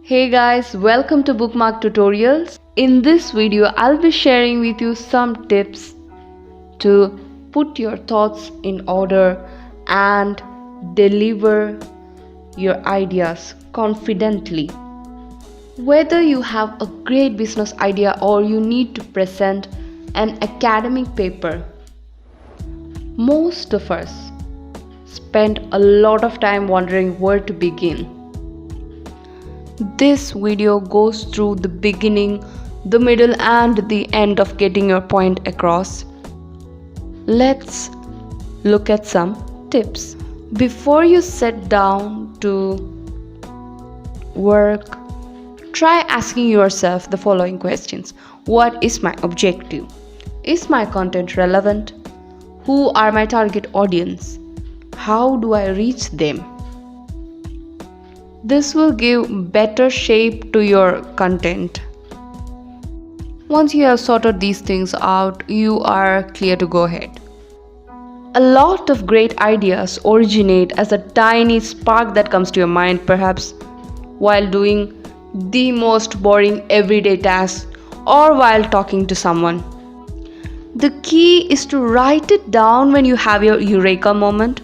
Hey guys, welcome to Bookmark Tutorials. In this video, I'll be sharing with you some tips to put your thoughts in order and deliver your ideas confidently. Whether you have a great business idea or you need to present an academic paper, most of us spend a lot of time wondering where to begin. This video goes through the beginning, the middle, and the end of getting your point across. Let's look at some tips. Before you sit down to work, try asking yourself the following questions. What is my objective? Is my content relevant? Who are my target audience? How do I reach them? This will give better shape to your content. Once you have sorted these things out, you are clear to go ahead. A lot of great ideas originate as a tiny spark that comes to your mind, perhaps while doing the most boring everyday task or while talking to someone. The key is to write it down when you have your eureka moment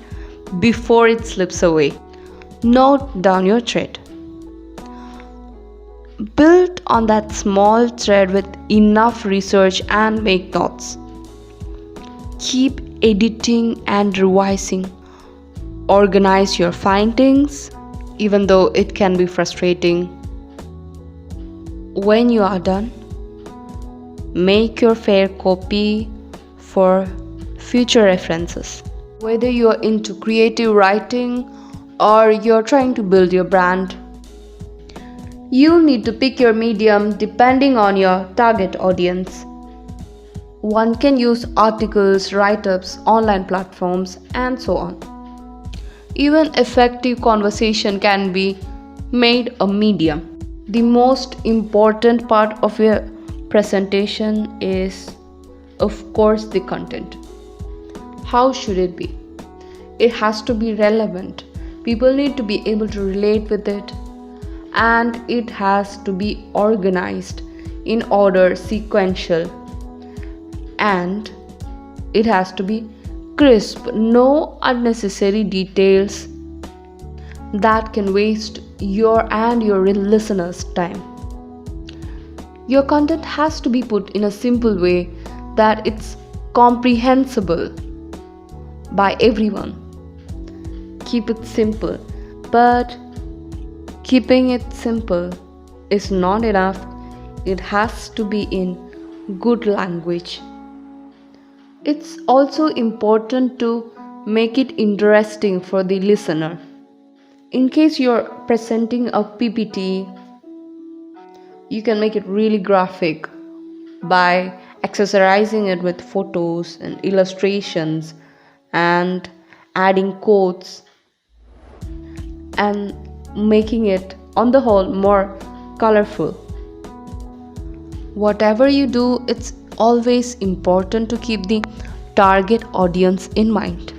before it slips away. Note down your thread. Build on that small thread with enough research and make notes. Keep editing and revising. Organize your findings, even though it can be frustrating. When you are done, make your fair copy for future references. Whether you are into creative writing or you're trying to build your brand, you'll need to pick your medium depending on your target audience. One can use articles, write-ups, online platforms, and so on. Even effective conversation can be made a medium. The most important part of your presentation is, of course, the content. How should it be? It has to be relevant. People need to be able to relate with it, and it has to be organized in order, sequential, and it has to be crisp. No unnecessary details that can waste your and your listeners' time. Your content has to be put in a simple way that it's comprehensible by everyone. Keep it simple, but keeping it simple is not enough. It has to be in good language. It's also important to make it interesting for the listener. In case you're presenting a PPT, you can make it really graphic by accessorizing it with photos and illustrations and adding quotes and making it on the whole more colorful. Whatever you do, it's always important to keep the target audience in mind.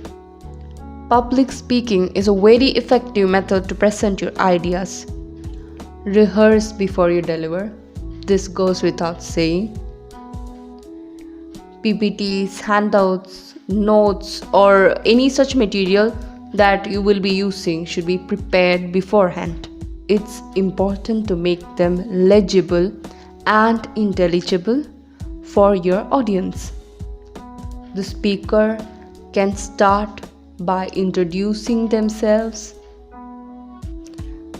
Public speaking is a very effective method to present your ideas. Rehearse before you deliver. This goes without saying. PPTs, handouts, notes, or any such material that you will be using should be prepared beforehand. It's important to make them legible and intelligible for your audience. The speaker can start by introducing themselves.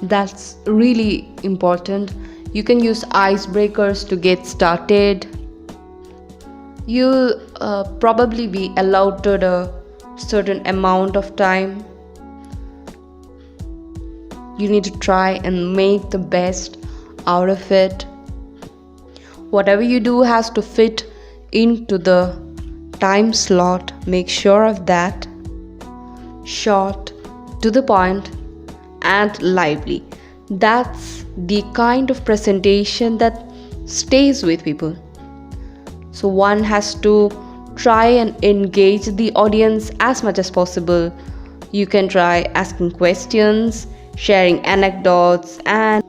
That's really important. You can use icebreakers to get started. You'll probably be allotted a certain amount of time. You need to try and make the best out of it. Whatever you do has to fit into the time slot. Make sure of that. Short, to the point, and lively. That's the kind of presentation that stays with people. So one has to try and engage the audience as much as possible. You can try asking questions, sharing anecdotes, and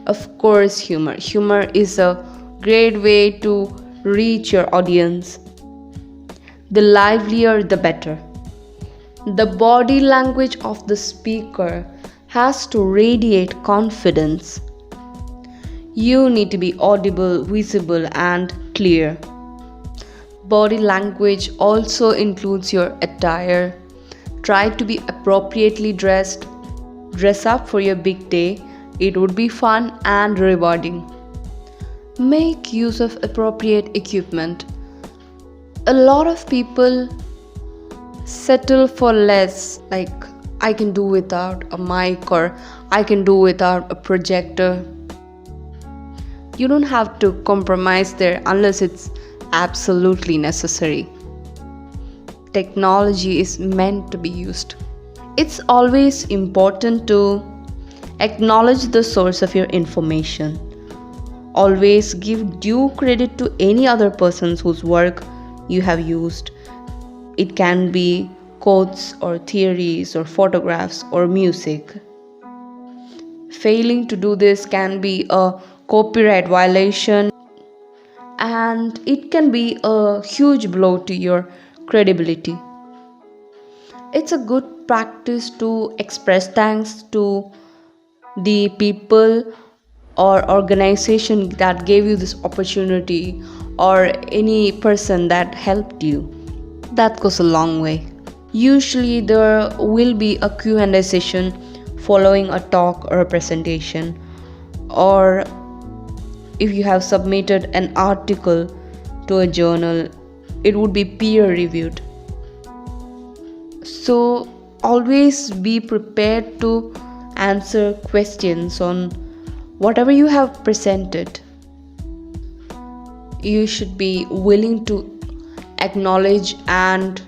Of course, humor. Humor is a great way to reach your audience. The livelier, the better. The body language of the speaker has to radiate confidence. You need to be audible, visible, and clear. Body language also includes your attire. Try to be appropriately dressed. Dress up for your big day. It would be fun and rewarding. Make use of appropriate equipment. A lot of people settle for less, like I can do without a mic or I can do without a projector. You don't have to compromise there unless it's absolutely necessary. Technology is meant to be used. It's always important to acknowledge the source of your information. Always give due credit to any other persons whose work you have used. It can be quotes or theories or photographs or music. Failing to do this can be a copyright violation, and it can be a huge blow to your credibility. It's a good practice to express thanks to the people or organization that gave you this opportunity or any person that helped you. That goes a long way. Usually there will be a Q&A session following a talk or a presentation, or if you have submitted an article to a journal, it would be peer reviewed. So always be prepared to answer questions on whatever you have presented. You should be willing to acknowledge and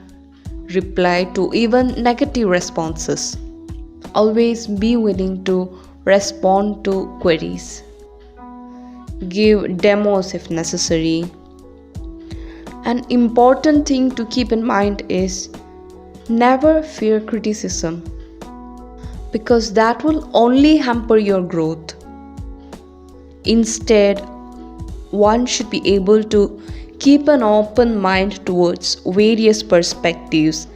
reply to even negative responses. Always be willing to respond to queries. Give demos if necessary. An important thing to keep in mind is never fear criticism, because that will only hamper your growth. Instead, one should be able to keep an open mind towards various perspectives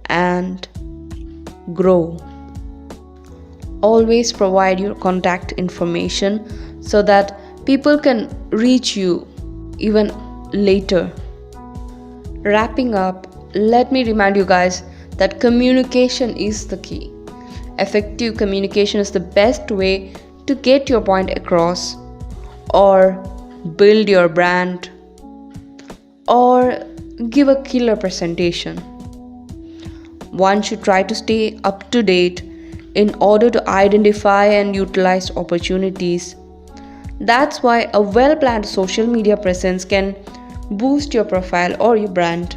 and grow. Always provide your contact information so that people can reach you even later. Wrapping up, let me remind you guys that communication is the key. Effective communication is the best way to get your point across, or build your brand, or give a killer presentation. One should try to stay up to date in order to identify and utilize opportunities. That's why a well-planned social media presence can boost your profile or your brand.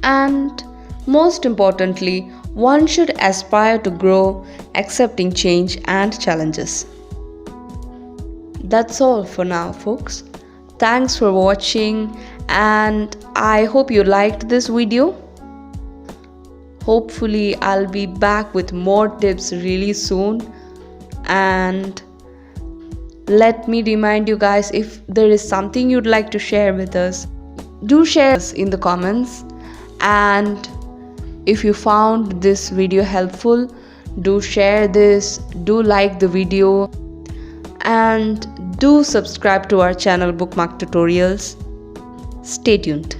And most importantly, one should aspire to grow, accepting change and challenges. That's all for now, folks. Thanks for watching, and I hope you liked this video. Hopefully, I'll be back with more tips really soon. And let me remind you guys, if there is something you'd like to share with us, do share us in the comments. And if you found this video helpful, do share this, do like the video, and do subscribe to our channel BookMarkTutorials. Stay tuned.